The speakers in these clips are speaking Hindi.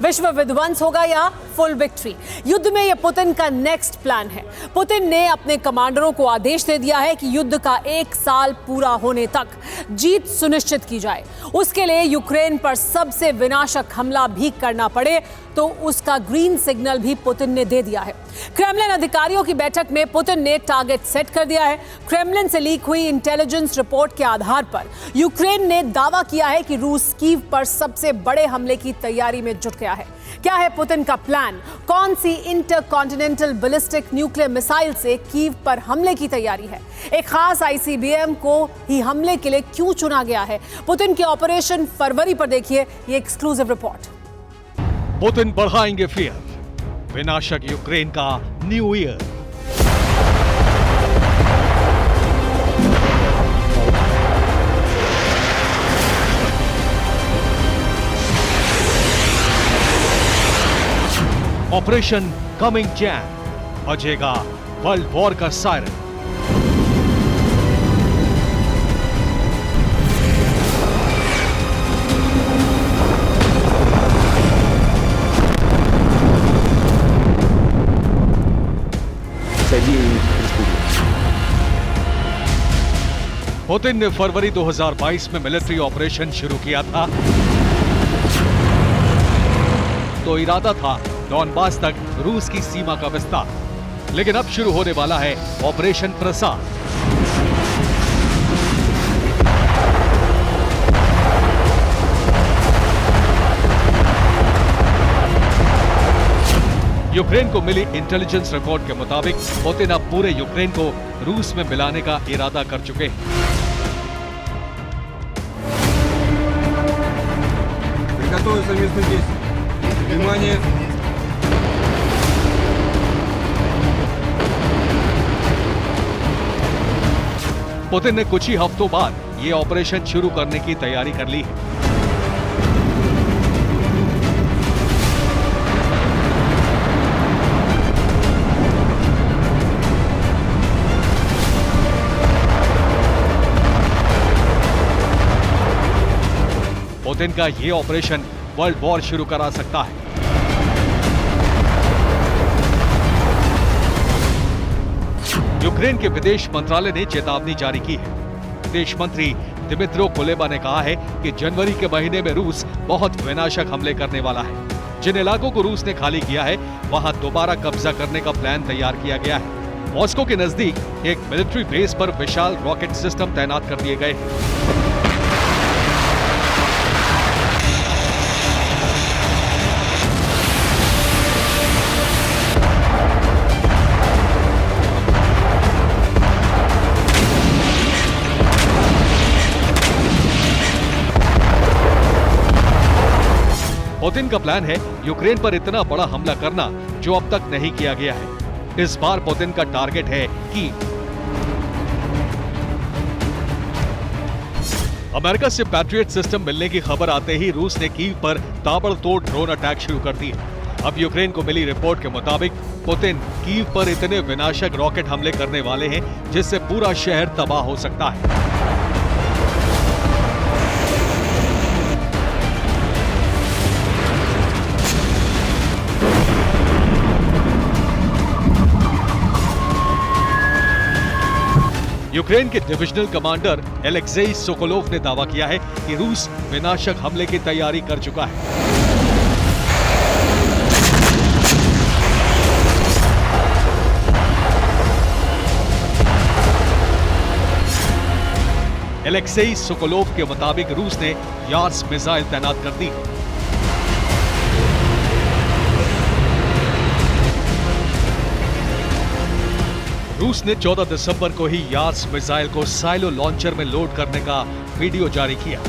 विश्व विध्वंस होगा या फुल विक्ट्री? युद्ध में यह पुतिन का नेक्स्ट प्लान है। पुतिन ने अपने कमांडरों को आदेश दे दिया है कि युद्ध का 1 साल पूरा होने तक जीत सुनिश्चित की जाए। उसके लिए यूक्रेन पर सबसे विनाशक हमला भी करना पड़े तो उसका ग्रीन सिग्नल भी पुतिन ने दे दिया है। क्रेमलिन अधिकारियों की बैठक में पुतिन ने टारगेट सेट कर दिया है। क्रेमलिन से लीक हुई इंटेलिजेंस रिपोर्ट के आधार पर यूक्रेन ने दावा किया है कि रूस कीव पर सबसे बड़े हमले की तैयारी में जुट गया है। क्या है पुतिन का प्लान? कौन सी इंटरकॉन्टिनेंटल बैलिस्टिक न्यूक्लियर मिसाइल से कीव पर हमले की तैयारी है? एक खास आईसीबीएम को ही हमले के लिए क्यों चुना गया है? पुतिन के ऑपरेशन फरवरी पर देखिए ये एक्सक्लूसिव रिपोर्ट। पुतिन बढ़ाएंगे फियर, विनाशक यूक्रेन का new year. Operation coming Jain बजेगा वर्ल्ड वॉर का सायरन। पुतिन ने फरवरी 2022 में मिलिट्री ऑपरेशन शुरू किया था तो इरादा था डॉनबास तक रूस की सीमा का विस्तार, लेकिन अब शुरू होने वाला है ऑपरेशन प्रसाद। यूक्रेन को मिली इंटेलिजेंस रिपोर्ट के मुताबिक पुतिन अब पूरे यूक्रेन को रूस में मिलाने का इरादा कर चुके हैं। पुतिन ने कुछ ही हफ्तों बाद ये ऑपरेशन शुरू करने की तैयारी कर ली है। पुतिन का ये ऑपरेशन वर्ल्ड वॉर शुरू करा सकता है। यूक्रेन के विदेश मंत्रालय ने चेतावनी जारी की है। विदेश मंत्री दिमित्रो कुलेबा ने कहा है कि जनवरी के महीने में रूस बहुत विनाशक हमले करने वाला है। जिन इलाकों को रूस ने खाली किया है वहां दोबारा कब्जा करने का प्लान तैयार किया गया है। मॉस्को के नजदीक एक मिलिट्री बेस पर विशाल रॉकेट सिस्टम तैनात कर दिए गए हैं। पुतिन का प्लान है यूक्रेन पर इतना बड़ा हमला करना जो अब तक नहीं किया गया है। इस बार पुतिन का टारगेट है कीव। अमेरिका से पैट्रियट सिस्टम मिलने की खबर आते ही रूस ने कीव पर ताबड़तोड़ ड्रोन अटैक शुरू कर दिए। अब यूक्रेन को मिली रिपोर्ट के मुताबिक पुतिन कीव पर इतने विनाशक रॉकेट हमले करने वाले हैं जिससे पूरा शहर तबाह हो सकता है। यूक्रेन के डिविजनल कमांडर एलेक्सेई सोकोलोव ने दावा किया है कि रूस विनाशक हमले की तैयारी कर चुका है। एलेक्सेई सोकोलोव के मुताबिक रूस ने यार्स मिसाइल तैनात कर दी। रूस ने 14 दिसंबर को ही यार्स मिसाइल को साइलो लॉन्चर में लोड करने का वीडियो जारी किया।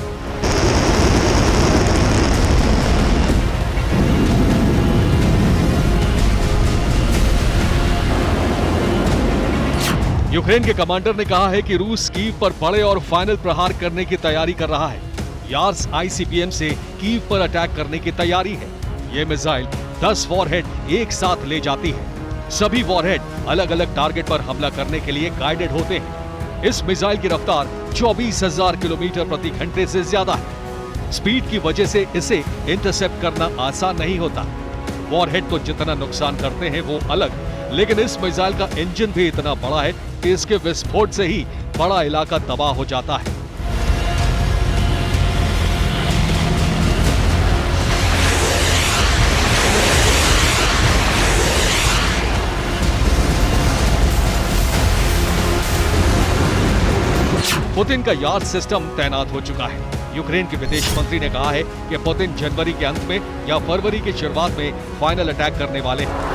यूक्रेन के कमांडर ने कहा है कि रूस कीव पर बड़े और फाइनल प्रहार करने की तैयारी कर रहा है। यार्स आईसीबीएम से कीव पर अटैक करने की तैयारी है। ये मिसाइल 10 वॉरहेड एक साथ ले जाती है। सभी वॉरहेड अलग अलग टारगेट पर हमला करने के लिए गाइडेड होते हैं। इस मिसाइल की रफ्तार 24,000 किलोमीटर प्रति घंटे से ज्यादा है। स्पीड की वजह से इसे इंटरसेप्ट करना आसान नहीं होता। वॉरहेड तो जितना नुकसान करते हैं वो अलग, लेकिन इस मिसाइल का इंजन भी इतना बड़ा है कि इसके विस्फोट से ही बड़ा इलाका तबाह हो जाता है। पुतिन का यार्ड सिस्टम तैनात हो चुका है। यूक्रेन के विदेश मंत्री ने कहा है कि पुतिन जनवरी के अंत में या फरवरी की शुरुआत में फाइनल अटैक करने वाले हैं।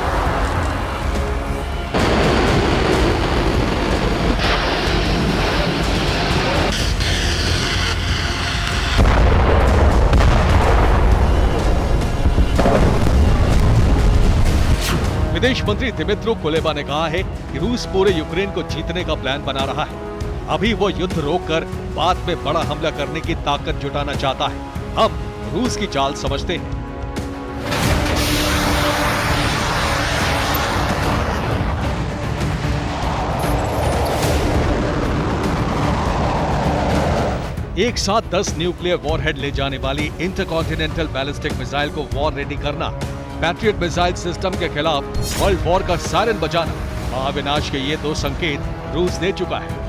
विदेश मंत्री दिमित्रो कुलेबा ने कहा है कि रूस पूरे यूक्रेन को जीतने का प्लान बना रहा है। अभी वो युद्ध रोककर बाद में बड़ा हमला करने की ताकत जुटाना चाहता है। हम रूस की चाल समझते हैं। एक साथ 10 न्यूक्लियर वॉरहेड ले जाने वाली इंटरकॉन्टिनेंटल बैलिस्टिक मिसाइल को वॉर रेडी करना, पैट्रियट मिसाइल सिस्टम के खिलाफ वर्ल्ड वॉर का सायरन बजाना, महाविनाश के ये 2 संकेत रूस दे चुका है।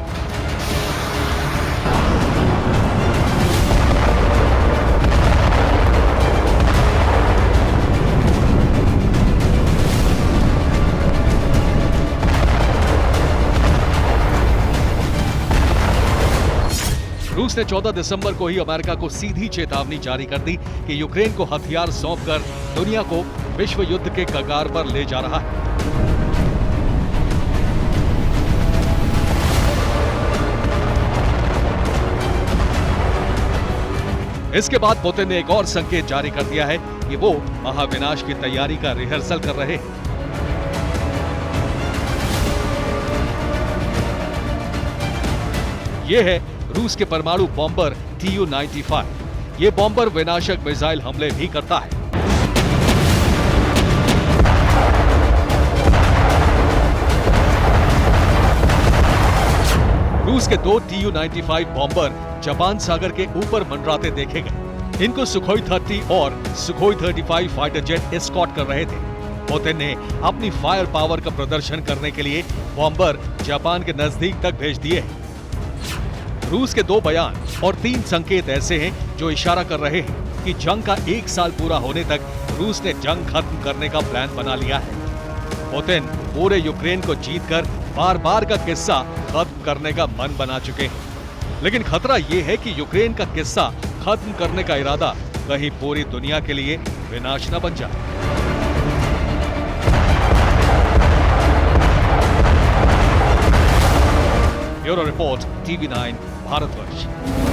रूस ने 14 दिसंबर को ही अमेरिका को सीधी चेतावनी जारी कर दी कि यूक्रेन को हथियार सौंपकर दुनिया को विश्व युद्ध के कगार पर ले जा रहा है। इसके बाद पुतिन ने एक और संकेत जारी कर दिया है कि वो महाविनाश की तैयारी का रिहर्सल कर रहे हैं। यह है रूस के परमाणु बॉम्बर Tu-95। ये बॉम्बर विनाशक मिसाइल हमले भी करता है। रूस के 2 Tu-95 बॉम्बर जापान सागर के ऊपर मंडराते देखे गए। इनको सुखोई 30 और सुखोई 35 फाइटर जेट एस्कॉर्ट कर रहे थे। पुतिन ने अपनी फायर पावर का प्रदर्शन करने के लिए बॉम्बर जापान के नजदीक तक भेज दिए हैं। रूस के 2 बयान और 3 संकेत ऐसे हैं जो इशारा कर रहे हैं कि जंग का 1 साल पूरा होने तक रूस ने जंग खत्म करने का प्लान बना लिया है। पुतिन पूरे यूक्रेन को जीतकर बार-बार का किस्सा खत्म करने का मन बना चुके हैं। लेकिन खतरा यह है कि यूक्रेन का किस्सा खत्म करने का इरादा कहीं पूरी दुनिया के लिए विनाश न बन जाए। Bureau report, TV9 Bharatvarsh.